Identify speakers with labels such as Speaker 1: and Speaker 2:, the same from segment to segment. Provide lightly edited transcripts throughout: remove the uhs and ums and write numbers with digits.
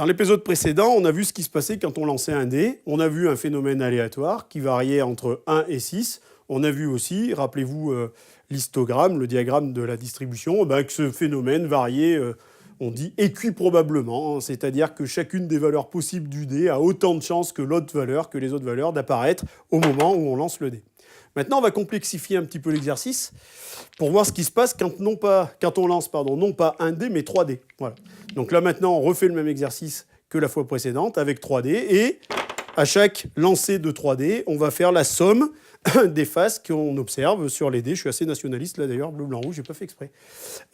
Speaker 1: Dans l'épisode précédent, on a vu ce qui se passait quand on lançait un dé. On a vu un phénomène aléatoire qui variait entre 1 et 6. On a vu aussi, rappelez-vous l'histogramme, le diagramme de la distribution, que ce phénomène variait, on dit équiprobablement, c'est-à-dire que chacune des valeurs possibles du dé a autant de chances que les autres valeurs d'apparaître au moment où on lance le dé. Maintenant, on va complexifier un petit peu l'exercice pour voir ce qui se passe quand on lance non pas un dé, mais 3 dés. Voilà. Donc là, maintenant, on refait le même exercice que la fois précédente avec 3 dés. Et à chaque lancer de 3 dés, on va faire la somme des faces qu'on observe sur les dés. Je suis assez nationaliste là d'ailleurs, bleu, blanc, rouge, j'ai pas fait exprès.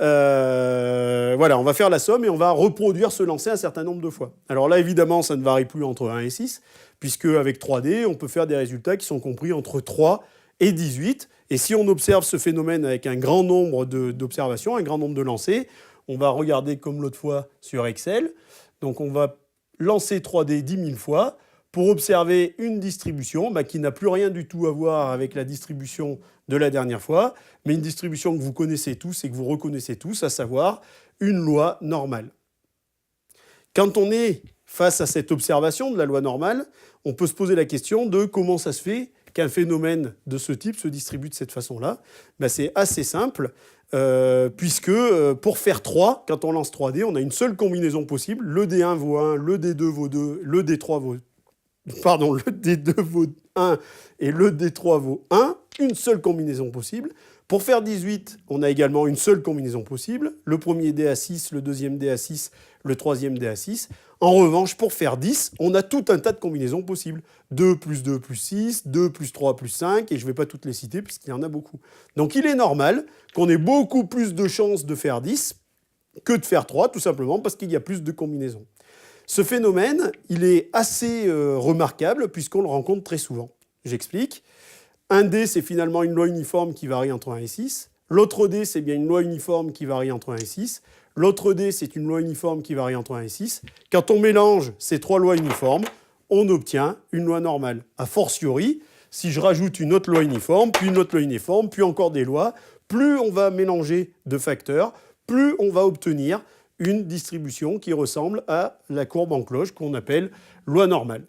Speaker 1: Voilà, on va faire la somme et on va reproduire ce lancer un certain nombre de fois. Alors là, évidemment, ça ne varie plus entre 1 et 6, puisque avec 3 dés, on peut faire des résultats qui sont compris entre 3 et 18. Et si on observe ce phénomène avec un grand nombre d'observations, un grand nombre de lancers, on va regarder comme l'autre fois sur Excel. Donc on va lancer 3D 10 000 fois pour observer une distribution qui n'a plus rien du tout à voir avec la distribution de la dernière fois, mais une distribution que vous connaissez tous et que vous reconnaissez tous, à savoir une loi normale. Quand on est face à cette observation de la loi normale, on peut se poser la question de comment ça se fait qu'un phénomène de ce type se distribue de cette façon-là. C'est assez simple, puisque pour faire 3, quand on lance 3D, on a une seule combinaison possible. Le D1 vaut 1, le D2 vaut 2, le D3 vaut... Pardon, le D2 vaut 1 et le D3 vaut 1. Une seule combinaison possible. Pour faire 18, on a également une seule combinaison possible. Le premier dé à 6, le deuxième dé à 6, le troisième dé à 6. En revanche, pour faire 10, on a tout un tas de combinaisons possibles. 2 plus 2 plus 6, 2 plus 3 plus 5, et je ne vais pas toutes les citer puisqu'il y en a beaucoup. Donc il est normal qu'on ait beaucoup plus de chances de faire 10 que de faire 3, tout simplement parce qu'il y a plus de combinaisons. Ce phénomène, il est assez remarquable puisqu'on le rencontre très souvent. J'explique. Un dé, c'est finalement une loi uniforme qui varie entre 1 et 6. L'autre dé, c'est bien une loi uniforme qui varie entre 1 et 6. L'autre dé, c'est une loi uniforme qui varie entre 1 et 6. Quand on mélange ces 3 lois uniformes, on obtient une loi normale. A fortiori, si je rajoute une autre loi uniforme, puis une autre loi uniforme, puis encore des lois, plus on va mélanger de facteurs, plus on va obtenir une distribution qui ressemble à la courbe en cloche qu'on appelle loi normale.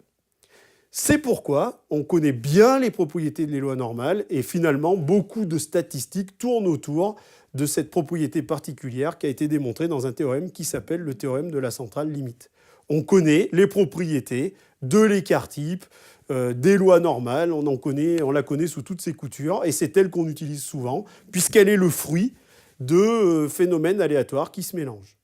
Speaker 1: C'est pourquoi on connaît bien les propriétés des lois normales et finalement beaucoup de statistiques tournent autour de cette propriété particulière qui a été démontrée dans un théorème qui s'appelle le théorème de la centrale limite. On connaît les propriétés de l'écart-type, des lois normales, on la connaît sous toutes ses coutures et c'est elle qu'on utilise souvent puisqu'elle est le fruit de phénomènes aléatoires qui se mélangent.